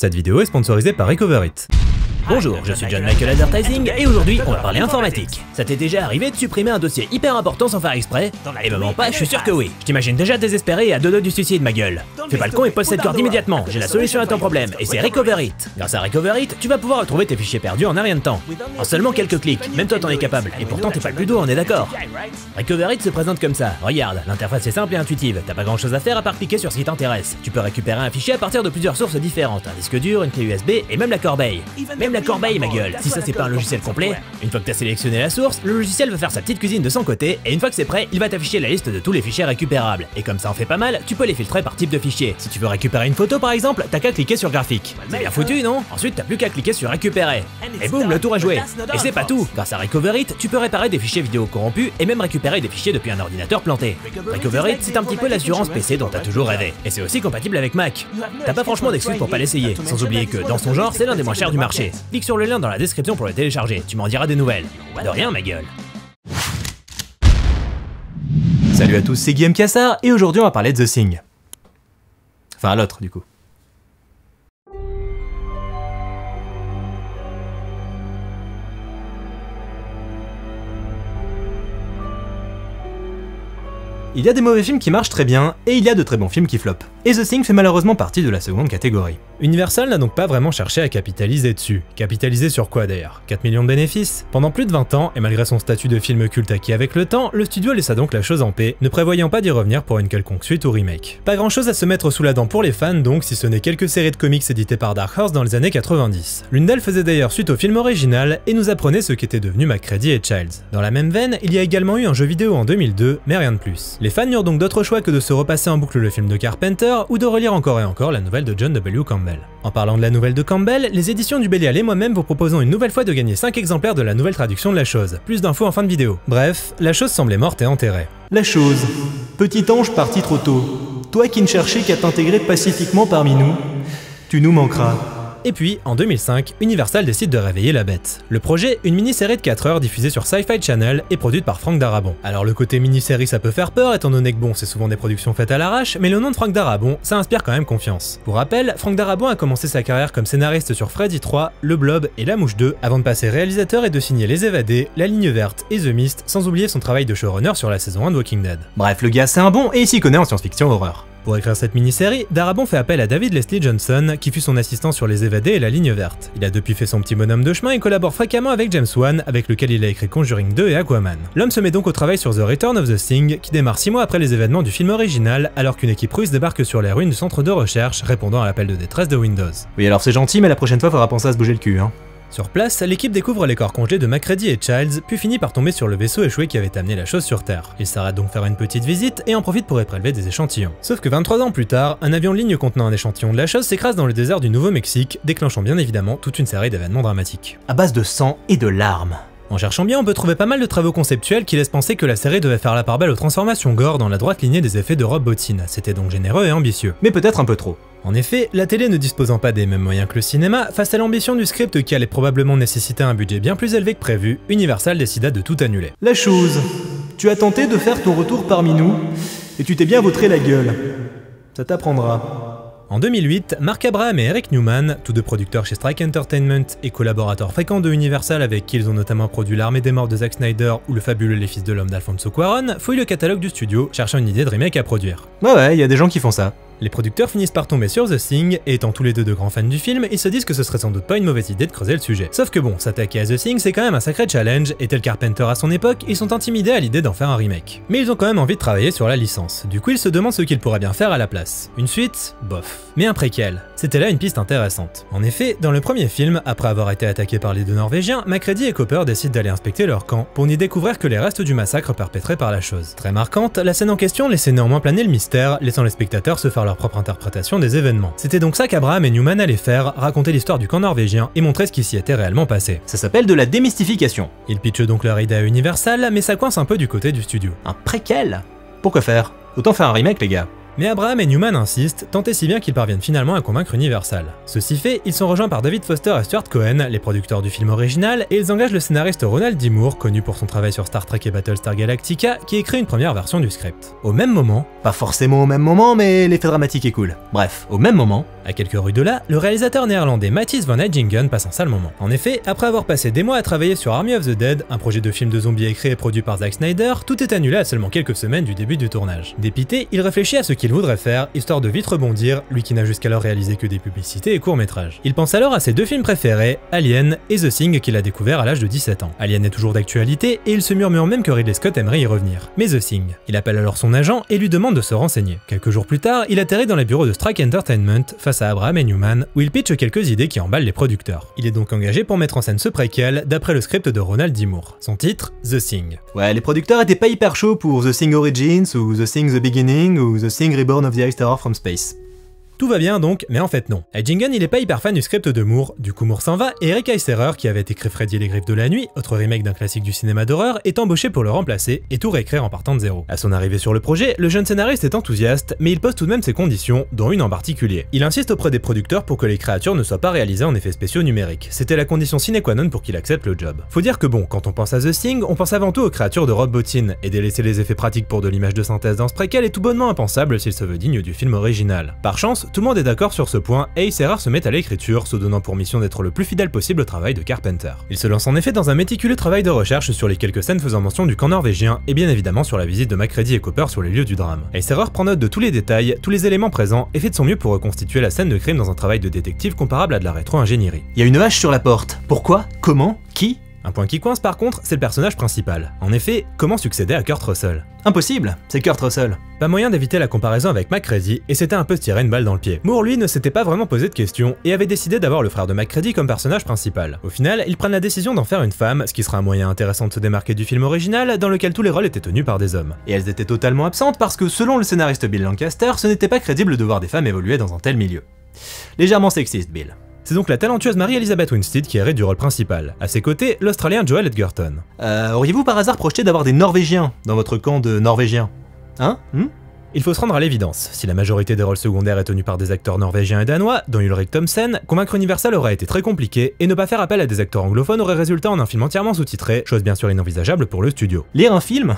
Cette vidéo est sponsorisée par Recoverit. Bonjour, je suis John Michael Advertising et aujourd'hui on va parler informatique. Ça t'est déjà arrivé de supprimer un dossier hyper important sans faire exprès? Et me mens pas, je suis sûr que oui. Je t'imagine déjà désespéré et à deux doigts du suicide, ma gueule. Fais pas le con et pose cette corde immédiatement, j'ai la solution à ton problème et c'est Recoverit. Grâce à Recoverit, tu vas pouvoir retrouver tes fichiers perdus en un rien de temps. En seulement quelques clics, même toi t'en es capable et pourtant t'es pas le plus doué, on est d'accord. Recoverit se présente comme ça, regarde, l'interface est simple et intuitive, t'as pas grand chose à faire à part cliquer sur ce qui t'intéresse. Tu peux récupérer un fichier à partir de plusieurs sources différentes, un disque dur, une clé USB et même la corbeille. Même la corbeille, ma gueule. Si ça c'est pas un logiciel complet, une fois que t'as sélectionné la source, le logiciel va faire sa petite cuisine de son côté et une fois que c'est prêt, il va t'afficher la liste de tous les fichiers récupérables. Et comme ça en fait pas mal, tu peux les filtrer par type de fichier. Si tu veux récupérer une photo par exemple, t'as qu'à cliquer sur graphique. C'est bien foutu, non? Ensuite t'as plus qu'à cliquer sur récupérer. Et boum, le tour est joué. Et c'est pas tout. Grâce à Recoverit, tu peux réparer des fichiers vidéo corrompus et même récupérer des fichiers depuis un ordinateur planté. Recoverit, c'est un petit peu l'assurance PC dont t'as toujours rêvé. Et c'est aussi compatible avec Mac. T'as pas franchement d'excuses pour pas l'essayer. Sans oublier que dans son genre, c'est l'un des moins chers du marché. Clique sur le lien dans la description pour le télécharger, tu m'en diras des nouvelles. Pas de rien, ma gueule. Salut à tous, c'est Guillaume Cassard et aujourd'hui on va parler de The Thing. Enfin l'autre du coup. Il y a des mauvais films qui marchent très bien, et il y a de très bons films qui floppent. Et The Thing fait malheureusement partie de la seconde catégorie. Universal n'a donc pas vraiment cherché à capitaliser dessus. Capitaliser sur quoi d'ailleurs? 4 millions de bénéfices? Pendant plus de 20 ans, et malgré son statut de film culte acquis avec le temps, le studio laissa donc la chose en paix, ne prévoyant pas d'y revenir pour une quelconque suite ou remake. Pas grand chose à se mettre sous la dent pour les fans donc, si ce n'est quelques séries de comics éditées par Dark Horse dans les années 90. L'une d'elles faisait d'ailleurs suite au film original, et nous apprenait ce qu'étaient devenus McCready et Childs. Dans la même veine, il y a également eu un jeu vidéo en 2002, mais rien de plus. Les fans n'eurent donc d'autre choix que de se repasser en boucle le film de Carpenter, ou de relire encore et encore la nouvelle de John W. Campbell. En parlant de la nouvelle de Campbell, les éditions du Bélial et moi-même vous proposons une nouvelle fois de gagner 5 exemplaires de la nouvelle traduction de la chose. Plus d'infos en fin de vidéo. Bref, la chose semblait morte et enterrée. La chose. Petit ange parti trop tôt. Toi qui ne cherchais qu'à t'intégrer pacifiquement parmi nous, tu nous manqueras. Et puis, en 2005, Universal décide de réveiller la bête. Le projet, une mini-série de 4 heures diffusée sur Sci-Fi Channel et produite par Frank Darabont. Alors le côté mini-série ça peut faire peur étant donné que bon, c'est souvent des productions faites à l'arrache, mais le nom de Frank Darabont, ça inspire quand même confiance. Pour rappel, Frank Darabont a commencé sa carrière comme scénariste sur Freddy 3, Le Blob et La Mouche 2, avant de passer réalisateur et de signer Les Évadés, La Ligne Verte et The Mist, sans oublier son travail de showrunner sur la saison 1 de Walking Dead. Bref, le gars c'est un bon et il s'y connaît en science-fiction horreur. Pour écrire cette mini-série, Darabont fait appel à David Leslie Johnson, qui fut son assistant sur Les Évadés et La Ligne Verte. Il a depuis fait son petit bonhomme de chemin et collabore fréquemment avec James Wan, avec lequel il a écrit Conjuring 2 et Aquaman. L'homme se met donc au travail sur The Return of the Thing, qui démarre 6 mois après les événements du film original, alors qu'une équipe russe débarque sur les ruines du centre de recherche, répondant à l'appel de détresse de Windows. Oui alors c'est gentil, mais la prochaine fois faudra penser à se bouger le cul, hein. Sur place, l'équipe découvre les corps congelés de McCready et Childs, puis finit par tomber sur le vaisseau échoué qui avait amené la chose sur Terre. Ils s'arrêtent donc faire une petite visite et en profitent pour y prélever des échantillons. Sauf que 23 ans plus tard, un avion de ligne contenant un échantillon de la chose s'écrase dans le désert du Nouveau-Mexique, déclenchant bien évidemment toute une série d'événements dramatiques. À base de sang et de larmes. En cherchant bien, on peut trouver pas mal de travaux conceptuels qui laissent penser que la série devait faire la part belle aux transformations gore dans la droite lignée des effets de Rob Bottin. C'était donc généreux et ambitieux. Mais peut-être un peu trop. En effet, la télé ne disposant pas des mêmes moyens que le cinéma, face à l'ambition du script qui allait probablement nécessiter un budget bien plus élevé que prévu, Universal décida de tout annuler. La chose. Tu as tenté de faire ton retour parmi nous, et tu t'es bien vautré la gueule. Ça t'apprendra. En 2008, Mark Abraham et Eric Newman, tous deux producteurs chez Strike Entertainment et collaborateurs fréquents de Universal avec qui ils ont notamment produit L'Armée des Morts de Zack Snyder ou le fabuleux Les Fils de l'Homme d'Alfonso Cuarón, fouillent le catalogue du studio, cherchant une idée de remake à produire. Ouais, y a des gens qui font ça. Les producteurs finissent par tomber sur The Thing, et étant tous les deux de grands fans du film, ils se disent que ce serait sans doute pas une mauvaise idée de creuser le sujet. Sauf que bon, s'attaquer à The Thing c'est quand même un sacré challenge, et tel Carpenter à son époque, ils sont intimidés à l'idée d'en faire un remake. Mais ils ont quand même envie de travailler sur la licence, du coup ils se demandent ce qu'ils pourraient bien faire à la place. Une suite? Bof. Mais un préquel. C'était là une piste intéressante. En effet, dans le premier film, après avoir été attaqué par les deux Norvégiens, McCready et Cooper décident d'aller inspecter leur camp, pour n'y découvrir que les restes du massacre perpétré par la chose. Très marquante, la scène en question laissait néanmoins planer le mystère, laissant les spectateurs se faire leur propre interprétation des événements. C'était donc ça qu'Abraham et Newman allaient faire, raconter l'histoire du camp norvégien et montrer ce qui s'y était réellement passé. Ça s'appelle de la démystification. Ils pitchent donc leur idée à Universal, mais ça coince un peu du côté du studio. Un préquel? Pourquoi faire? Autant faire un remake les gars. Mais Abraham et Newman insistent, tant et si bien qu'ils parviennent finalement à convaincre Universal. Ceci fait, ils sont rejoints par David Foster et Stuart Cohen, les producteurs du film original, et ils engagent le scénariste Ronald D. Moore, connu pour son travail sur Star Trek et Battlestar Galactica, qui écrit une première version du script. Au même moment, pas forcément au même moment, mais l'effet dramatique est cool. Bref, au même moment, À quelques rues de là, le réalisateur néerlandais Matthijs van Heijingen passe un sale moment. En effet, après avoir passé des mois à travailler sur Army of the Dead, un projet de film de zombies écrit et produit par Zack Snyder, tout est annulé à seulement quelques semaines du début du tournage. Dépité, il réfléchit à ce qu'il voudrait faire, histoire de vite rebondir, lui qui n'a jusqu'alors réalisé que des publicités et courts-métrages. Il pense alors à ses deux films préférés, Alien et The Thing qu'il a découvert à l'âge de 17 ans. Alien est toujours d'actualité et il se murmure même que Ridley Scott aimerait y revenir. Mais The Thing, il appelle alors son agent et lui demande de se renseigner. Quelques jours plus tard, il atterrit dans les bureaux de Strike Entertainment face à Abraham et Newman où il pitch quelques idées qui emballent les producteurs. Il est donc engagé pour mettre en scène ce préquel d'après le script de Ronald D. Moore. Son titre, The Thing. Ouais, les producteurs étaient pas hyper chauds pour The Thing Origins ou The Thing The Beginning ou The Thing Reborn of the Ice Terror from Space. Tout va bien donc, mais en fait non. Heijingen il est pas hyper fan du script de Moore, du coup Moore s'en va et Eric Eiserer, qui avait écrit Freddy et les Griffes de la Nuit, autre remake d'un classique du cinéma d'horreur, est embauché pour le remplacer et tout réécrire en partant de zéro. À son arrivée sur le projet, le jeune scénariste est enthousiaste, mais il pose tout de même ses conditions, dont une en particulier. Il insiste auprès des producteurs pour que les créatures ne soient pas réalisées en effets spéciaux numériques. C'était la condition sine qua non pour qu'il accepte le job. Faut dire que bon, quand on pense à The Thing, on pense avant tout aux créatures de Rob Bottin, et délaisser les effets pratiques pour de l'image de synthèse dans ce préquel est tout bonnement impensable s'il se veut digne du film original. Par chance, tout le monde est d'accord sur ce point et Eiserer se met à l'écriture, se donnant pour mission d'être le plus fidèle possible au travail de Carpenter. Il se lance en effet dans un méticuleux travail de recherche sur les quelques scènes faisant mention du camp norvégien et bien évidemment sur la visite de MacReady et Cooper sur les lieux du drame. Eiserer prend note de tous les détails, tous les éléments présents et fait de son mieux pour reconstituer la scène de crime dans un travail de détective comparable à de la rétro-ingénierie. Il y a une hache sur la porte. Pourquoi? Comment? Qui? Un point qui coince par contre, c'est le personnage principal. En effet, comment succéder à Kurt Russell? Impossible, c'est Kurt Russell. Pas moyen d'éviter la comparaison avec MacReady, et c'était un peu se tirer une balle dans le pied. Moore lui ne s'était pas vraiment posé de questions, et avait décidé d'avoir le frère de MacReady comme personnage principal. Au final, ils prennent la décision d'en faire une femme, ce qui sera un moyen intéressant de se démarquer du film original, dans lequel tous les rôles étaient tenus par des hommes. Et elles étaient totalement absentes parce que selon le scénariste Bill Lancaster, ce n'était pas crédible de voir des femmes évoluer dans un tel milieu. Légèrement sexiste, Bill. C'est donc la talentueuse Mary-Elizabeth Winstead qui hérite du rôle principal. À ses côtés, l'Australien Joel Edgerton. Auriez-vous par hasard projeté d'avoir des Norvégiens dans votre camp de Norvégiens? Hein? Il faut se rendre à l'évidence, si la majorité des rôles secondaires est tenue par des acteurs norvégiens et danois, dont Ulrik Thomsen, convaincre Universal aurait été très compliqué, et ne pas faire appel à des acteurs anglophones aurait résulté en un film entièrement sous-titré, chose bien sûr inenvisageable pour le studio. Lire un film?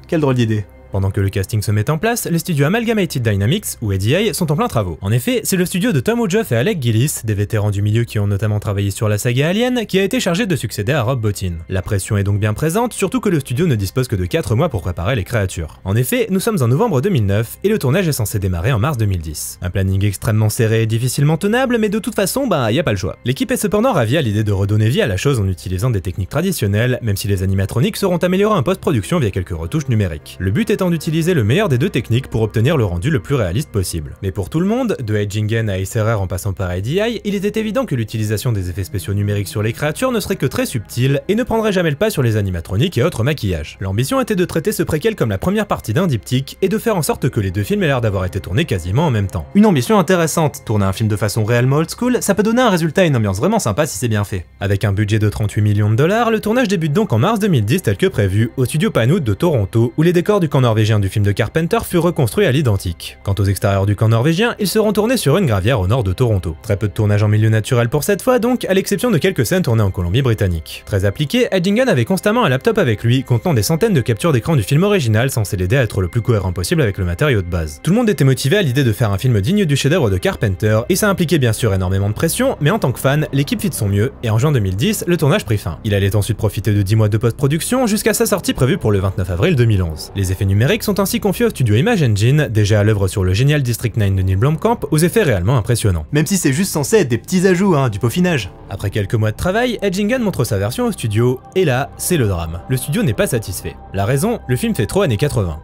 Quelle drôle d'idée. Pendant que le casting se met en place, les studios Amalgamated Dynamics, ou ADA, sont en plein travaux. En effet, c'est le studio de Tom Woodruff et Alec Gillis, des vétérans du milieu qui ont notamment travaillé sur la saga Alien, qui a été chargé de succéder à Rob Bottin. La pression est donc bien présente, surtout que le studio ne dispose que de 4 mois pour préparer les créatures. En effet, nous sommes en novembre 2009, et le tournage est censé démarrer en mars 2010. Un planning extrêmement serré et difficilement tenable, mais de toute façon, y a pas le choix. L'équipe est cependant ravie à l'idée de redonner vie à la chose en utilisant des techniques traditionnelles, même si les animatroniques seront améliorés en post-production via quelques retouches numériques. Le but étant d'utiliser le meilleur des deux techniques pour obtenir le rendu le plus réaliste possible. Mais pour tout le monde, de Heijingen à Eiserer en passant par ADI, il était évident que l'utilisation des effets spéciaux numériques sur les créatures ne serait que très subtile et ne prendrait jamais le pas sur les animatroniques et autres maquillages. L'ambition était de traiter ce préquel comme la première partie d'un diptyque et de faire en sorte que les deux films aient l'air d'avoir été tournés quasiment en même temps. Une ambition intéressante, tourner un film de façon réellement old school, ça peut donner un résultat et une ambiance vraiment sympa si c'est bien fait. Avec un budget de 38 millions de dollars, le tournage débute donc en mars 2010 tel que prévu, au studio Panwood de Toronto, où les décors du camp norvégien du film de Carpenter furent reconstruits à l'identique. Quant aux extérieurs du camp norvégien, ils seront tournés sur une gravière au nord de Toronto. Très peu de tournage en milieu naturel pour cette fois donc, à l'exception de quelques scènes tournées en Colombie-Britannique. Très appliqué, Heijingen avait constamment un laptop avec lui, contenant des centaines de captures d'écran du film original censé l'aider à être le plus cohérent possible avec le matériau de base. Tout le monde était motivé à l'idée de faire un film digne du chef-d'œuvre de Carpenter, et ça impliquait bien sûr énormément de pression, mais en tant que fan, l'équipe fit de son mieux, et en juin 2010, le tournage prit fin. Il allait ensuite profiter de 10 mois de post-production jusqu'à sa sortie prévue pour le 29 avril 2011. Les effets numériques sont ainsi confiés au studio Image Engine, déjà à l'œuvre sur le génial District 9 de Neil Blomkamp, aux effets réellement impressionnants. Même si c'est juste censé être des petits ajouts, du peaufinage. Après quelques mois de travail, Heijingen montre sa version au studio, et là, c'est le drame. Le studio n'est pas satisfait. La raison, le film fait trop années 80.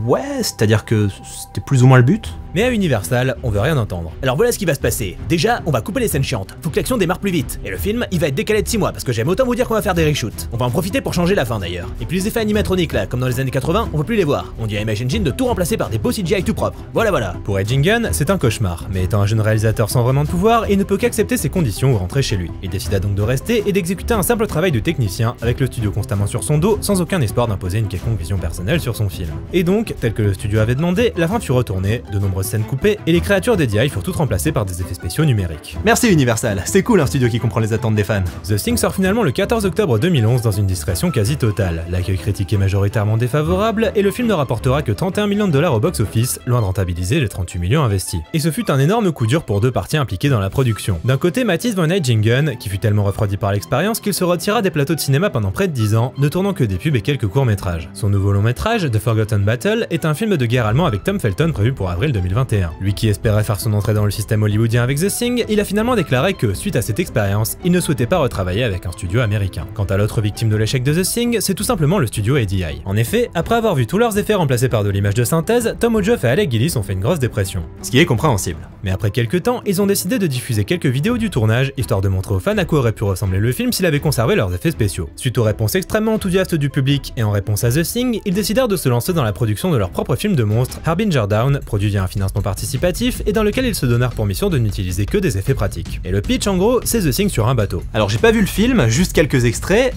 Ouais, c'est-à-dire que c'était plus ou moins le but. Mais à Universal, on veut rien entendre. Alors voilà ce qui va se passer. Déjà, on va couper les scènes chiantes. Faut que l'action démarre plus vite. Et le film, il va être décalé de 6 mois parce que j'aime autant vous dire qu'on va faire des reshoots. On va en profiter pour changer la fin d'ailleurs. Et puis les effets animatroniques là, comme dans les années 80, on veut plus les voir. On dit à Image Engine de tout remplacer par des beaux CGI tout propres. Voilà. Pour Heijingen, c'est un cauchemar, mais étant un jeune réalisateur sans vraiment de pouvoir, il ne peut qu'accepter ses conditions ou rentrer chez lui. Il décida donc de rester et d'exécuter un simple travail de technicien, avec le studio constamment sur son dos, sans aucun espoir d'imposer une quelconque vision personnelle sur son film. Et donc, tel que le studio avait demandé, la fin fut retournée, de nombreuses scènes coupées, et les créatures d'ADI furent toutes remplacées par des effets spéciaux numériques. Merci Universal, c'est cool un studio qui comprend les attentes des fans. The Thing sort finalement le 14 octobre 2011 dans une discrétion quasi totale. L'accueil critique est majoritairement défavorable, et le film ne rapportera que 31 millions de dollars au box-office, loin de rentabiliser les 38 millions investis. Et ce fut un énorme coup dur pour deux parties impliquées dans la production. D'un côté, Mathis von Heijingen, qui fut tellement refroidi par l'expérience qu'il se retira des plateaux de cinéma pendant près de 10 ans, ne tournant que des pubs et quelques courts-métrages. Son nouveau long-métrage, The Forgotten Battle, est un film de guerre allemand avec Tom Felton prévu pour avril 2021. Lui qui espérait faire son entrée dans le système hollywoodien avec The Thing, il a finalement déclaré que, suite à cette expérience, il ne souhaitait pas retravailler avec un studio américain. Quant à l'autre victime de l'échec de The Thing, c'est tout simplement le studio ADI. En effet, après avoir vu tous leurs effets remplacés par de l'image de synthèse, Tom Hodjoff et Alec Gillis ont fait une grosse dépression. Ce qui est compréhensible. Mais après quelques temps, ils ont décidé de diffuser quelques vidéos du tournage, histoire de montrer aux fans à quoi aurait pu ressembler le film s'il avait conservé leurs effets spéciaux. Suite aux réponses extrêmement enthousiastes du public et en réponse à The Thing, ils décidèrent de se lancer dans la production de leur propre film de monstre, Harbinger Dawn, produit via un financement participatif et dans lequel ils se donnèrent pour mission de n'utiliser que des effets pratiques. Et le pitch en gros, c'est The Thing sur un bateau. Alors j'ai pas vu le film, juste quelques extraits.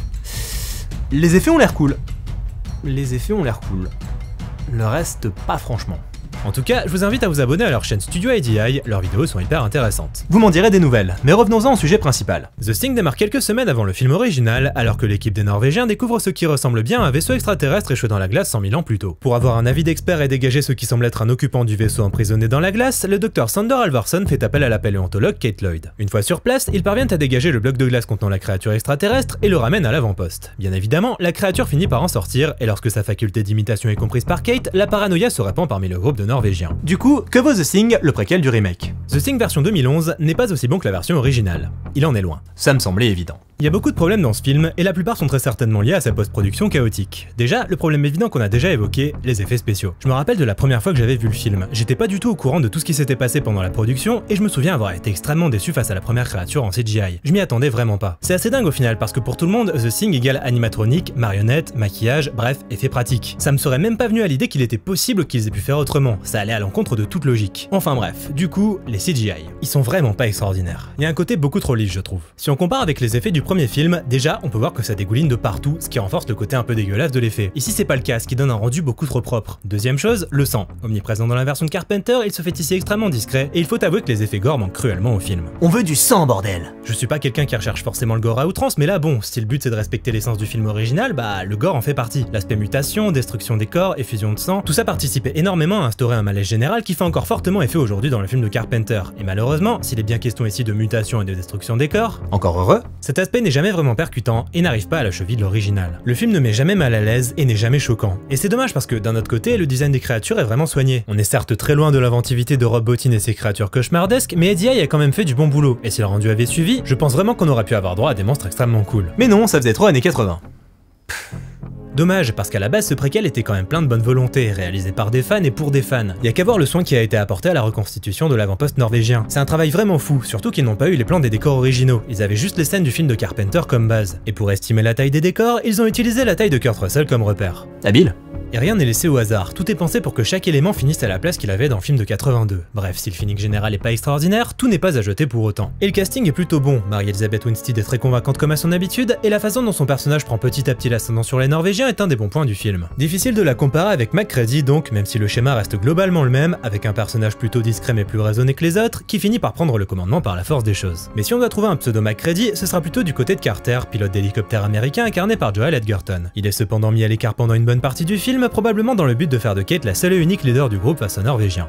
Les effets ont l'air cool. Les effets ont l'air cool. Le reste, pas franchement. En tout cas, je vous invite à vous abonner à leur chaîne Studio ADI, leurs vidéos sont hyper intéressantes. Vous m'en direz des nouvelles, mais revenons-en au sujet principal. The Thing démarre quelques semaines avant le film original, alors que l'équipe des Norvégiens découvre ce qui ressemble bien à un vaisseau extraterrestre échoué dans la glace 100 000 ans plus tôt. Pour avoir un avis d'expert et dégager ce qui semble être un occupant du vaisseau emprisonné dans la glace, le docteur Sander Halvorson fait appel à la paléontologue Kate Lloyd. Une fois sur place, ils parviennent à dégager le bloc de glace contenant la créature extraterrestre et le ramènent à l'avant-poste. Bien évidemment, la créature finit par en sortir, et lorsque sa faculté d'imitation est comprise par Kate, la paranoïa se répand parmi le groupe de Norvégiens. Du coup, que vaut The Thing, le préquel du remake? The Thing version 2011 n'est pas aussi bon que la version originale. Il en est loin. Ça me semblait évident. Il y a beaucoup de problèmes dans ce film, et la plupart sont très certainement liés à sa post-production chaotique. Déjà, le problème évident qu'on a déjà évoqué, les effets spéciaux. Je me rappelle de la première fois que j'avais vu le film. J'étais pas du tout au courant de tout ce qui s'était passé pendant la production, et je me souviens avoir été extrêmement déçu face à la première créature en CGI. Je m'y attendais vraiment pas. C'est assez dingue au final, parce que pour tout le monde, The Thing égale animatronique, marionnette, maquillage, bref, effets pratiques. Ça me serait même pas venu à l'idée qu'il était possible qu'ils aient pu faire autrement, ça allait à l'encontre de toute logique. Enfin bref, du coup, les CGI. Ils sont vraiment pas extraordinaires. Il y a un côté beaucoup trop lisse, je trouve. Si on compare avec les effets du premier film, déjà, on peut voir que ça dégouline de partout, ce qui renforce le côté un peu dégueulasse de l'effet. Ici, c'est pas le cas, ce qui donne un rendu beaucoup trop propre. Deuxième chose, le sang. Omniprésent dans la version de Carpenter, il se fait ici extrêmement discret, et il faut avouer que les effets gore manquent cruellement au film. On veut du sang, bordel! Je suis pas quelqu'un qui recherche forcément le gore à outrance, mais là bon, si le but c'est de respecter l'essence du film original, bah le gore en fait partie. L'aspect mutation, destruction des corps, effusion de sang, tout ça participait énormément à instaurer un malaise général qui fait encore fortement effet aujourd'hui dans le film de Carpenter. Et malheureusement, s'il est bien question ici de mutation et de destruction des corps, encore heureux, cet aspect n'est jamais vraiment percutant et n'arrive pas à la cheville de l'original. Le film ne met jamais mal à l'aise et n'est jamais choquant. Et c'est dommage parce que d'un autre côté, le design des créatures est vraiment soigné. On est certes très loin de l'inventivité de Rob Bottin et ses créatures cauchemardesques, mais ADI a quand même fait du bon boulot, et si le rendu avait suivi, je pense vraiment qu'on aurait pu avoir droit à des monstres extrêmement cool. Mais non, ça faisait trop années 80. Dommage, parce qu'à la base ce préquel était quand même plein de bonne volonté, réalisé par des fans et pour des fans. Y a qu'à voir le soin qui a été apporté à la reconstitution de l'avant-poste norvégien. C'est un travail vraiment fou, surtout qu'ils n'ont pas eu les plans des décors originaux, ils avaient juste les scènes du film de Carpenter comme base. Et pour estimer la taille des décors, ils ont utilisé la taille de Kurt Russell comme repère. Habile. Et rien n'est laissé au hasard, tout est pensé pour que chaque élément finisse à la place qu'il avait dans le film de 82. Bref, si le feeling général est pas extraordinaire, tout n'est pas à jeter pour autant. Et le casting est plutôt bon, Mary-Elizabeth Winstead est très convaincante comme à son habitude, et la façon dont son personnage prend petit à petit l'ascendant sur les Norvégiens est un des bons points du film. Difficile de la comparer avec McCready donc, même si le schéma reste globalement le même, avec un personnage plutôt discret mais plus raisonné que les autres, qui finit par prendre le commandement par la force des choses. Mais si on doit trouver un pseudo McCready, ce sera plutôt du côté de Carter, pilote d'hélicoptère américain incarné par Joel Edgerton. Il est cependant mis à l'écart pendant une bonne partie du film, probablement dans le but de faire de Kate la seule et unique leader du groupe face aux Norvégiens.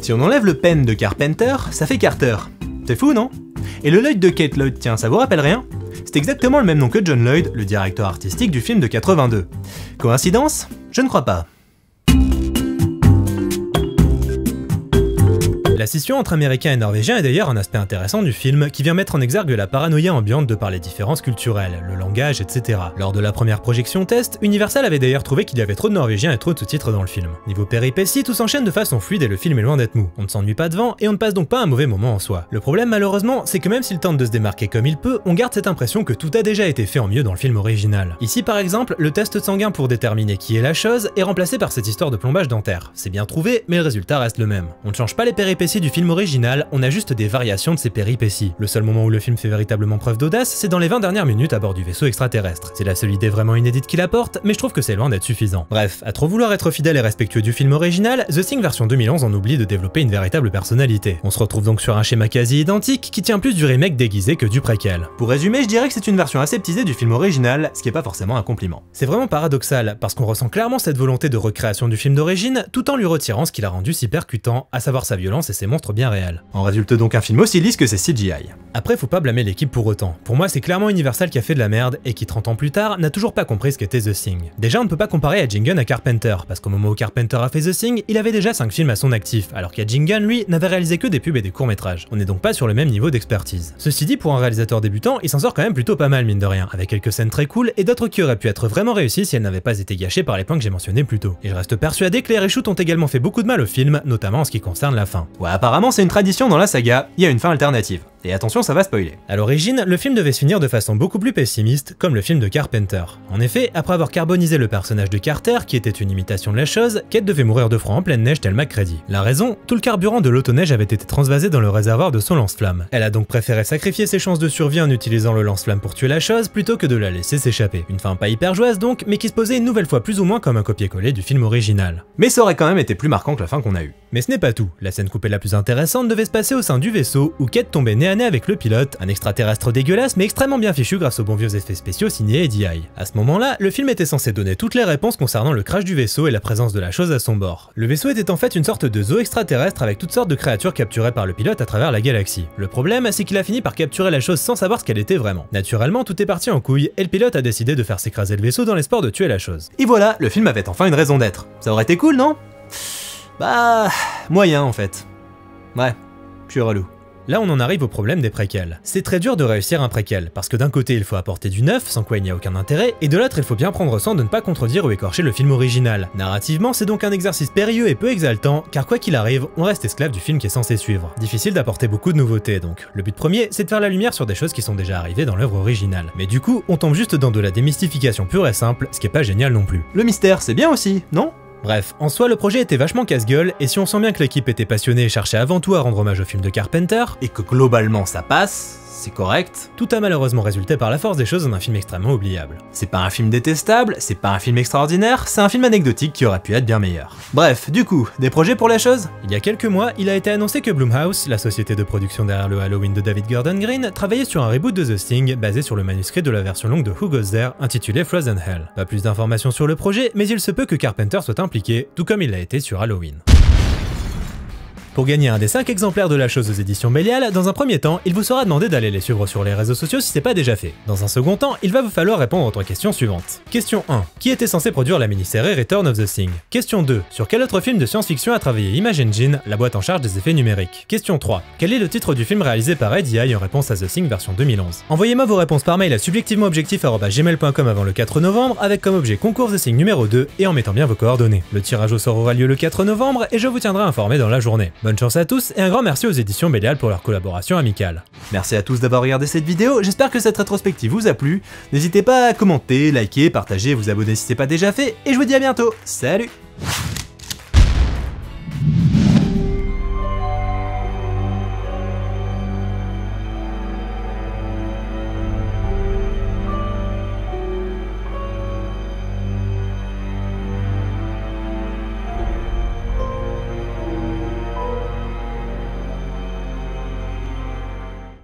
Si on enlève le pen de Carpenter, ça fait Carter. C'est fou, non? Et le Lloyd de Kate Lloyd, tiens, ça vous rappelle rien? C'est exactement le même nom que John Lloyd, le directeur artistique du film de 82. Coïncidence? Je ne crois pas. La scission entre Américains et Norvégiens est d'ailleurs un aspect intéressant du film qui vient mettre en exergue la paranoïa ambiante de par les différences culturelles, le langage, etc. Lors de la première projection test, Universal avait d'ailleurs trouvé qu'il y avait trop de Norvégiens et trop de sous-titres dans le film. Niveau péripéties, tout s'enchaîne de façon fluide et le film est loin d'être mou. On ne s'ennuie pas devant et on ne passe donc pas un mauvais moment en soi. Le problème malheureusement, c'est que même s'il tente de se démarquer comme il peut, on garde cette impression que tout a déjà été fait en mieux dans le film original. Ici par exemple, le test sanguin pour déterminer qui est la chose est remplacé par cette histoire de plombage dentaire. C'est bien trouvé, mais le résultat reste le même. On ne change pas les péripéties récit du film original, on a juste des variations de ses péripéties. Le seul moment où le film fait véritablement preuve d'audace, c'est dans les 20 dernières minutes à bord du vaisseau extraterrestre. C'est la seule idée vraiment inédite qu'il apporte, mais je trouve que c'est loin d'être suffisant. Bref, à trop vouloir être fidèle et respectueux du film original, The Thing version 2011 en oublie de développer une véritable personnalité. On se retrouve donc sur un schéma quasi identique qui tient plus du remake déguisé que du préquel. Pour résumer, je dirais que c'est une version aseptisée du film original, ce qui est pas forcément un compliment. C'est vraiment paradoxal, parce qu'on ressent clairement cette volonté de recréation du film d'origine, tout en lui retirant ce qui l'a rendu si percutant, à savoir sa violence et ses monstres bien réels. En résulte donc un film aussi lisse que ses CGI. Après, faut pas blâmer l'équipe pour autant. Pour moi, c'est clairement Universal qui a fait de la merde et qui 30 ans plus tard n'a toujours pas compris ce qu'était The Thing. Déjà, on ne peut pas comparer Edging Gunn à Carpenter, parce qu'au moment où Carpenter a fait The Thing, il avait déjà 5 films à son actif, alors qu'Edging Gunn, lui, n'avait réalisé que des pubs et des courts-métrages. On n'est donc pas sur le même niveau d'expertise. Ceci dit, pour un réalisateur débutant, il s'en sort quand même plutôt pas mal mine de rien, avec quelques scènes très cool et d'autres qui auraient pu être vraiment réussies si elles n'avaient pas été gâchées par les points que j'ai mentionnés plus tôt. Et je reste persuadé que les reshoots ont également fait beaucoup de mal au film, notamment en ce qui concerne la fin. Ouais, apparemment c'est une tradition dans la saga, il y a une fin alternative. Et attention, ça va spoiler. À l'origine, le film devait se finir de façon beaucoup plus pessimiste, comme le film de Carpenter. En effet, après avoir carbonisé le personnage de Carter, qui était une imitation de la chose, Kate devait mourir de froid en pleine neige tel McCready. La raison, tout le carburant de l'autoneige avait été transvasé dans le réservoir de son lance-flamme. Elle a donc préféré sacrifier ses chances de survie en utilisant le lance-flamme pour tuer la chose, plutôt que de la laisser s'échapper. Une fin pas hyper joyeuse donc, mais qui se posait une nouvelle fois plus ou moins comme un copier-coller du film original. Mais ça aurait quand même été plus marquant que la fin qu'on a eue. Mais ce n'est pas tout. La scène coupée la plus intéressante devait se passer au sein du vaisseau, où Kate tombait nez à nez avec le pilote, un extraterrestre dégueulasse mais extrêmement bien fichu grâce aux bons vieux effets spéciaux signés Eddie. À ce moment-là, le film était censé donner toutes les réponses concernant le crash du vaisseau et la présence de la chose à son bord. Le vaisseau était en fait une sorte de zoo extraterrestre avec toutes sortes de créatures capturées par le pilote à travers la galaxie. Le problème, c'est qu'il a fini par capturer la chose sans savoir ce qu'elle était vraiment. Naturellement, tout est parti en couille et le pilote a décidé de faire s'écraser le vaisseau dans l'espoir de tuer la chose. Et voilà, le film avait enfin une raison d'être. Ça aurait été cool, non? Bah... moyen en fait. Ouais, je suis relou. Là on en arrive au problème des préquels. C'est très dur de réussir un préquel, parce que d'un côté il faut apporter du neuf, sans quoi il n'y a aucun intérêt, et de l'autre il faut bien prendre soin de ne pas contredire ou écorcher le film original. Narrativement c'est donc un exercice périlleux et peu exaltant, car quoi qu'il arrive, on reste esclave du film qui est censé suivre. Difficile d'apporter beaucoup de nouveautés donc. Le but premier c'est de faire la lumière sur des choses qui sont déjà arrivées dans l'œuvre originale. Mais du coup on tombe juste dans de la démystification pure et simple, ce qui est pas génial non plus. Le mystère c'est bien aussi, non? Bref, en soi le projet était vachement casse-gueule, et si on sent bien que l'équipe était passionnée et cherchait avant tout à rendre hommage au film de Carpenter, et que globalement ça passe, c'est correct, tout a malheureusement résulté par la force des choses en un film extrêmement oubliable. C'est pas un film détestable, c'est pas un film extraordinaire, c'est un film anecdotique qui aurait pu être bien meilleur. Bref, du coup, des projets pour la chose? Il y a quelques mois, il a été annoncé que Blumhouse, la société de production derrière le Halloween de David Gordon Green, travaillait sur un reboot de The Thing basé sur le manuscrit de la version longue de Who Goes There, intitulé Frozen Hell. Pas plus d'informations sur le projet, mais il se peut que Carpenter soit impliqué, tout comme il l'a été sur Halloween. Pour gagner un des 5 exemplaires de la chose aux éditions Bélial, dans un premier temps, il vous sera demandé d'aller les suivre sur les réseaux sociaux si c'est pas déjà fait. Dans un second temps, il va vous falloir répondre aux 3 questions suivantes. Question 1. Qui était censé produire la mini-série Return of the Thing? Question 2. Sur quel autre film de science-fiction a travaillé Image Engine, la boîte en charge des effets numériques? Question 3. Quel est le titre du film réalisé par Eddie en réponse à The Thing version 2011? Envoyez-moi vos réponses par mail à subjectivementobjectif@gmail.com avant le 4 novembre avec comme objet concours The Thing numéro 2 et en mettant bien vos coordonnées. Le tirage au sort aura lieu le 4 novembre et je vous tiendrai informé dans la journée. Bonne chance à tous et un grand merci aux éditions Bélial pour leur collaboration amicale. Merci à tous d'avoir regardé cette vidéo, j'espère que cette rétrospective vous a plu. N'hésitez pas à commenter, liker, partager, vous abonner si ce n'est pas déjà fait, et je vous dis à bientôt. Salut!